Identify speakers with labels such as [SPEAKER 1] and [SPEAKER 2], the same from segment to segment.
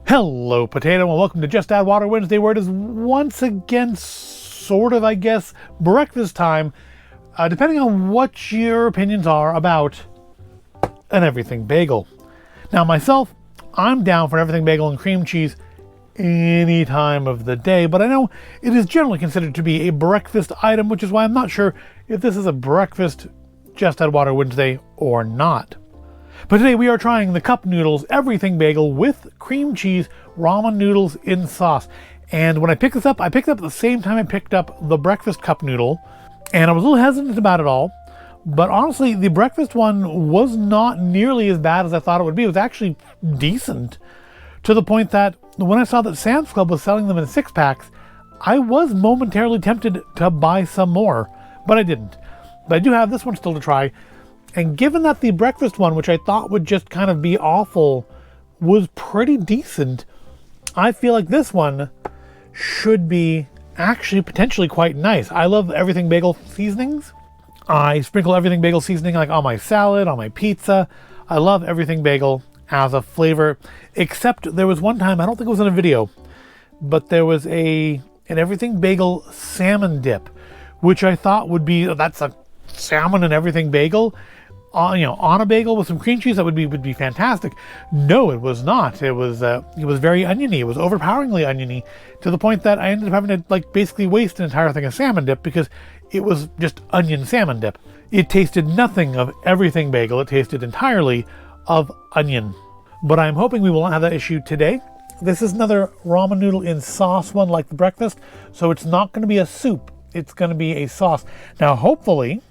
[SPEAKER 1] Hello, Potato, and welcome to Just Add Water Wednesday, where it is once again sort of, I guess, breakfast time, depending on what your opinions are about an everything bagel. Now, myself, I'm down for an everything bagel and cream cheese any time of the day, but I know it is generally considered to be a breakfast item, which is why I'm not sure if this is a breakfast Just Add Water Wednesday or not. But today we are trying the Cup Noodles Everything Bagel with cream cheese ramen noodles in sauce. And when I picked this up, I picked it up at the same time I picked up the Breakfast Cup Noodle. And I was a little hesitant about it all. But honestly, the breakfast one was not nearly as bad as I thought it would be. It was actually decent. To the point that when I saw that Sam's Club was selling them in 6-packs, I was momentarily tempted to buy some more. But I didn't. But I do have this one still to try. And given that the breakfast one, which I thought would just kind of be awful, was pretty decent, I feel like this one should be actually potentially quite nice. I love Everything Bagel seasonings. I sprinkle Everything Bagel seasoning like on my salad, on my pizza. I love Everything Bagel as a flavor, except there was one time, I don't think it was in a video, but there was an Everything Bagel salmon dip, which I thought would be, that's a salmon and everything bagel. On a bagel with some cream cheese, that would be fantastic. No, it was not. It was very oniony. It was overpoweringly oniony, to the point that I ended up having to basically waste an entire thing of salmon dip because it was just onion salmon dip. It tasted nothing of everything bagel. It tasted entirely of onion. But I'm hoping we will not have that issue today. This is another ramen noodle in sauce one like the breakfast, so it's not going to be a soup. It's going to be a sauce. Now, hopefully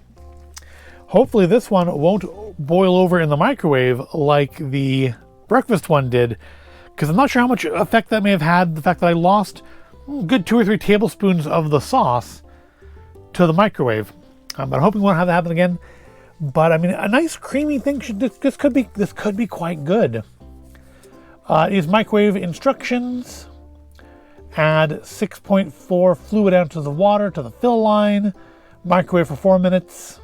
[SPEAKER 1] this one won't boil over in the microwave like the breakfast one did, because I'm not sure how much effect that may have had, the fact that I lost a good 2 or 3 tablespoons of the sauce to the microwave. But I'm hoping we won't have that happen again. But I mean, a nice creamy thing, this could be quite good. These microwave instructions: add 6.4 fluid ounces of water to the fill line, microwave for 4 minutes.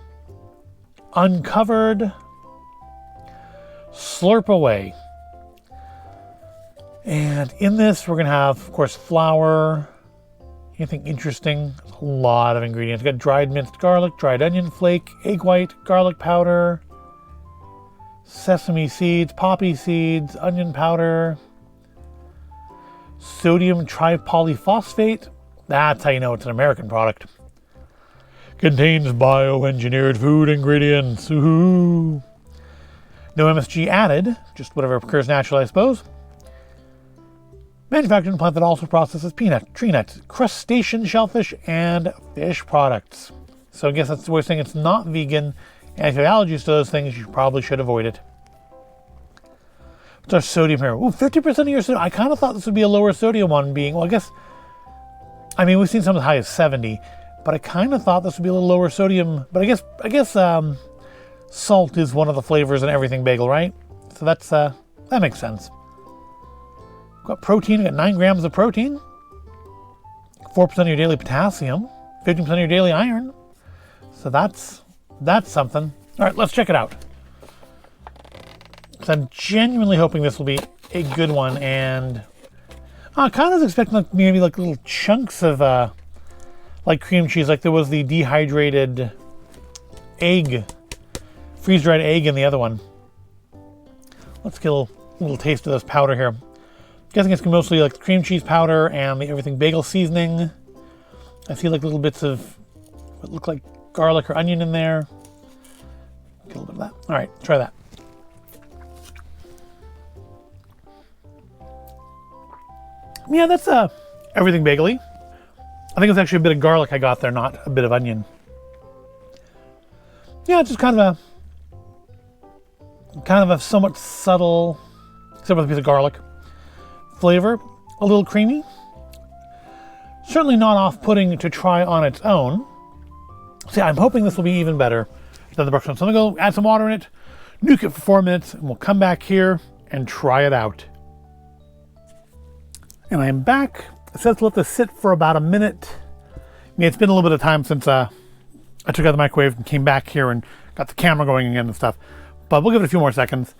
[SPEAKER 1] Uncovered, slurp away. And in this, we're going to have, of course, flour. Anything interesting? A lot of ingredients. We've got dried minced garlic, dried onion flake, egg white, garlic powder, sesame seeds, poppy seeds, onion powder, sodium tripolyphosphate. That's how you know it's an American product. Contains bioengineered food ingredients. Ooh. No MSG added, just whatever occurs naturally, I suppose. Manufactured in a plant that also processes peanut, tree nuts, crustacean shellfish, and fish products. So I guess that's the way of saying it's not vegan, and if you have allergies to those things, you probably should avoid it. What's our sodium here? Ooh, 50% of your sodium. I kind of thought this would be a lower sodium one, being, well, we've seen some as high as 70. But I kind of thought this would be a little lower sodium. But I guess salt is one of the flavors in everything bagel, right? So that makes sense. Got protein. We got 9 grams of protein, 4% of your daily potassium, 15% of your daily iron. So that's something. All right, let's check it out. So I'm genuinely hoping this will be a good one, and I kind of was expecting maybe little chunks of like cream cheese, like there was the dehydrated egg, freeze-dried egg in the other one. Let's get a little taste of this powder here. I'm guessing it's mostly like the cream cheese powder and the Everything Bagel seasoning. I see little bits of what look like garlic or onion in there. Get a little bit of that. All right, try that. Yeah, that's Everything Bagel-y. I think it's actually a bit of garlic I got there, not a bit of onion. Yeah, it's just kind of a somewhat subtle, except with a piece of garlic, flavor. A little creamy. Certainly not off-putting to try on its own. See, I'm hoping this will be even better than the breakfast one. So I'm going to go add some water in it, nuke it for 4 minutes, and we'll come back here and try it out. And I'm back. It says to let this sit for about a minute. It's been a little bit of time since I took out the microwave and came back here and got the camera going again and stuff. but we'll give it a few more seconds.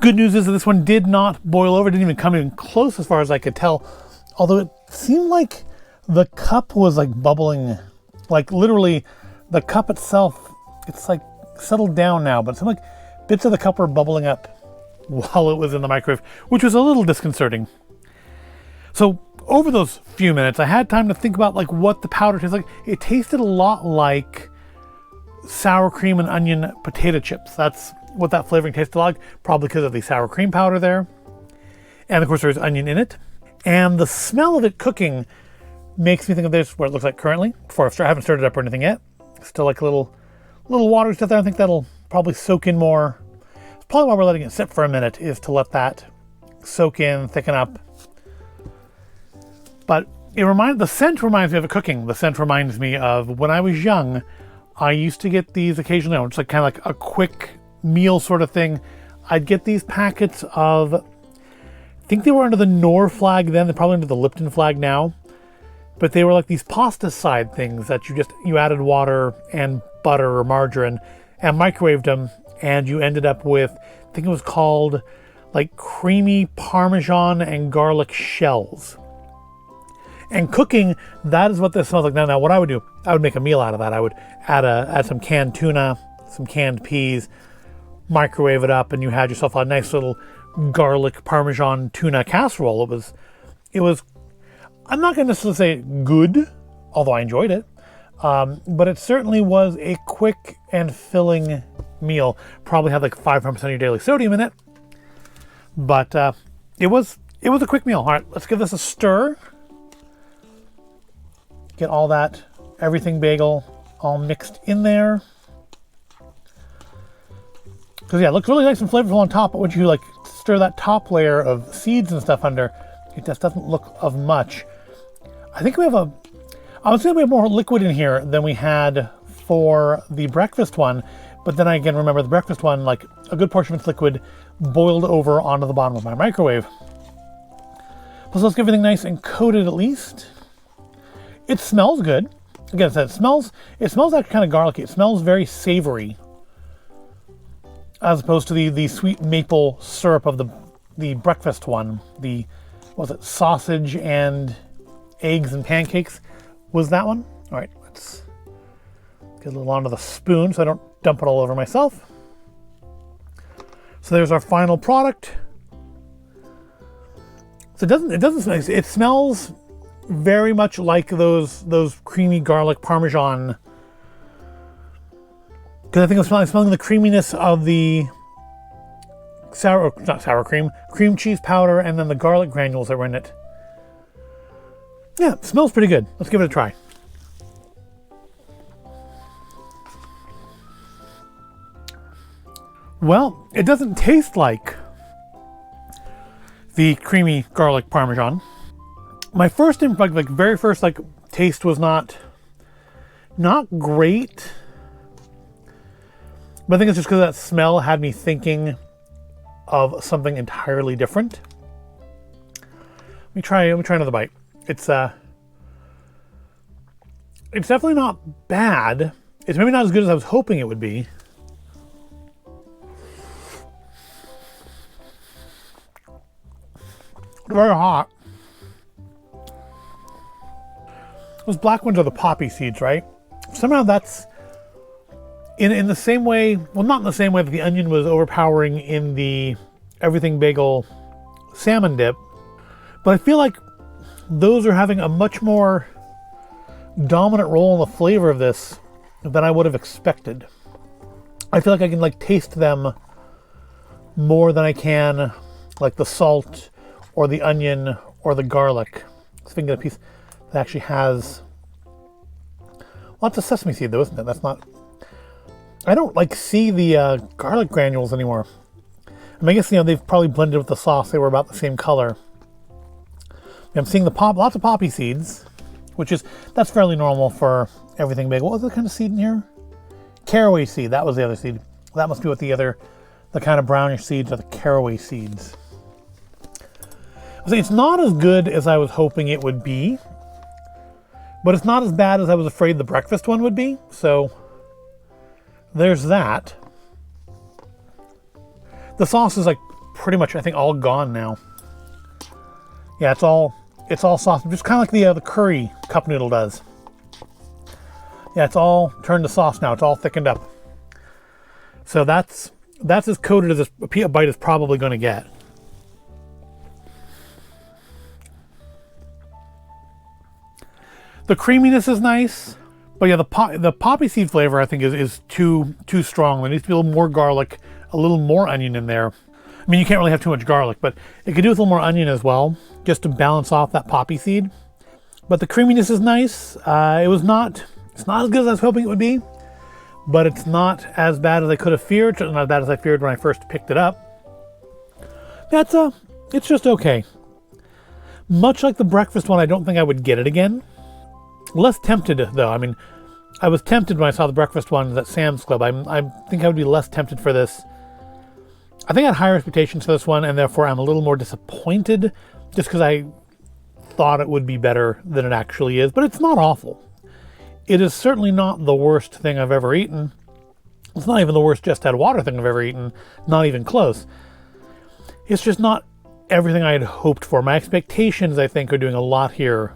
[SPEAKER 1] Good news is that this one did not boil over. It didn't even come even close as far as I could tell. Although it seemed like the cup was like bubbling, like literally the cup itself, it's like settled down now, but it seemed like bits of the cup were bubbling up while it was in the microwave, which was a little disconcerting. So over those few minutes, I had time to think about like what the powder tastes like. It tasted a lot like sour cream and onion potato chips. That's what that flavoring tasted like, probably because of the sour cream powder there. And of course there's onion in it. And the smell of it cooking makes me think of this, what it looks like currently. Before I haven't started up or anything yet. Still like a little watery stuff there. I think that'll probably soak in more. It's probably why we're letting it sit for a minute, is to let that soak in, thicken up. But the scent reminds me of it cooking. The scent reminds me of when I was young, I used to get these occasionally, it's like kind of like a quick meal sort of thing. I'd get these packets of, I think they were under the Knorr flag then, they're probably under the Lipton flag now. But they were like these pasta side things that you added water and butter or margarine and microwaved them, and you ended up with, I think it was called like creamy Parmesan and garlic shells. And cooking, that is what this smells like now. Now, what I would do, I would make a meal out of that. I would add some canned tuna, some canned peas, microwave it up, and you had yourself a nice little garlic Parmesan tuna casserole. It was. I'm not going to necessarily say good, although I enjoyed it, but it certainly was a quick and filling meal. Probably had like 500% of your daily sodium in it, but it was a quick meal. All right, let's give this a stir. Get all that everything bagel all mixed in there. Because yeah, it looks really nice and flavorful on top, but once you like stir that top layer of seeds and stuff under, it just doesn't look of much. I think I would say we have more liquid in here than we had for the breakfast one, but then I again remember the breakfast one, like a good portion of its liquid boiled over onto the bottom of my microwave. So let's get everything nice and coated at least. It smells good. Again, it smells actually kind of garlicky. It smells very savory, as opposed to the sweet maple syrup of the breakfast one. Was it sausage and eggs and pancakes? Was that one? All right, let's get a little onto the spoon so I don't dump it all over myself. So there's our final product. So it doesn't smell. It smells very much like those creamy garlic Parmesan. Because I think I'm smelling the creaminess of the cream cheese powder, and then the garlic granules that were in it. Yeah, it smells pretty good. Let's give it a try. Well, it doesn't taste like the creamy garlic Parmesan. My first very first taste was not great, but I think it's just because that smell had me thinking of something entirely different. Let me try another bite. It's definitely not bad. It's maybe not as good as I was hoping it would be. Very hot. Those black ones are the poppy seeds, right? Somehow that's in the same way, well, not in the same way that the onion was overpowering in the Everything Bagel salmon dip, but I feel like those are having a much more dominant role in the flavor of this than I would have expected. I feel like I can taste them more than I can like the salt or the onion or the garlic. Let's think of a piece that actually has lots of sesame seed though, isn't it? That's not, I don't see the garlic granules anymore. I mean, I guess, they've probably blended with the sauce. They were about the same color. I'm seeing lots of poppy seeds, that's fairly normal for Everything Bagel. What was the kind of seed in here? Caraway seed, that was the other seed. That must be what the kind of brownish seeds are, the caraway seeds. It's not as good as I was hoping it would be, but it's not as bad as I was afraid the breakfast one would be, so there's that. The sauce is like pretty much, I think, all gone now. Yeah, it's all sauce, just kind of like the curry cup noodle does. Yeah, it's all turned to sauce now. It's all thickened up. So that's as coated as a bite is probably going to get. The creaminess is nice, but yeah, the poppy seed flavor I think is too strong. There needs to be a little more garlic, a little more onion in there. I mean, you can't really have too much garlic, but it could do with a little more onion as well, just to balance off that poppy seed. But the creaminess is nice. It's not as good as I was hoping it would be, but it's not as bad as I could have feared. Certainly not as bad as I feared when I first picked it up. It's just okay. Much like the breakfast one, I don't think I would get it again. Less tempted though. I mean, I was tempted when I saw the breakfast one at Sam's Club. I think I would be less tempted for this. I think I had higher expectations for this one, and therefore I'm a little more disappointed just because I thought it would be better than it actually is. But it's not awful. It is certainly not the worst thing I've ever eaten. It's not even the worst Just Add Water thing I've ever eaten. Not even close. It's just not everything I had hoped for. My expectations, I think, are doing a lot here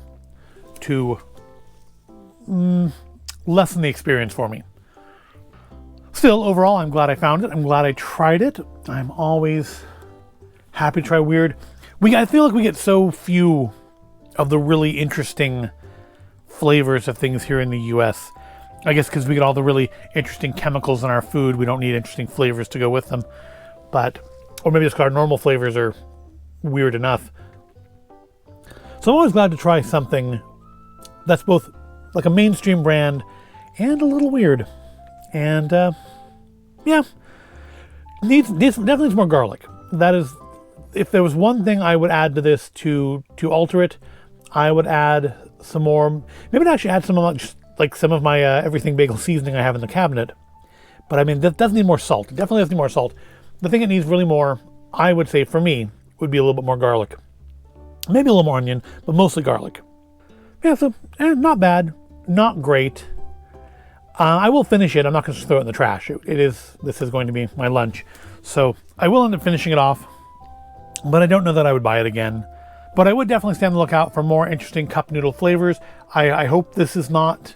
[SPEAKER 1] to lessen the experience for me. Still, overall, I'm glad I found it. I'm glad I tried it. I'm always happy to try weird. I feel like we get so few of the really interesting flavors of things here in the US. I guess because we get all the really interesting chemicals in our food. We don't need interesting flavors to go with them. Or maybe just because our normal flavors are weird enough. So I'm always glad to try something that's both like a mainstream brand and a little weird. And yeah, definitely needs more garlic. That is, if there was one thing I would add to this to alter it, I would add some more. Maybe I'd actually add some of my Everything Bagel seasoning I have in the cabinet. But I mean, that does need more salt. It definitely does need more salt. The thing it needs really more, I would say for me, would be a little bit more garlic. Maybe a little more onion, but mostly garlic. Yeah, so not bad, not great. I will finish it. I'm not going to throw it in the trash. This is going to be my lunch. So I will end up finishing it off, but I don't know that I would buy it again. But I would definitely stay on the lookout for more interesting cup noodle flavors. I hope this is not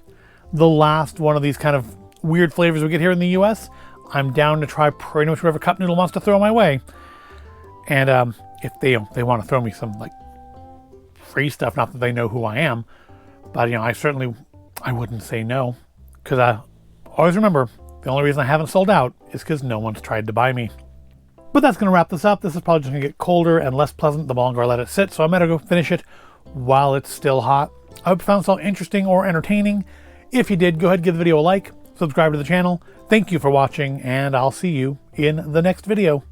[SPEAKER 1] the last one of these kind of weird flavors we get here in the US. I'm down to try pretty much whatever cup noodle wants to throw my way. And if they want to throw me some like free stuff, not that they know who I am, but I wouldn't say no. Because I always remember, the only reason I haven't sold out is because no one's tried to buy me. But that's going to wrap this up. This is probably just going to get colder and less pleasant the longer I let it sit, so I'm going to go finish it while it's still hot. I hope you found this all interesting or entertaining. If you did, go ahead and give the video a like, subscribe to the channel. Thank you for watching, and I'll see you in the next video.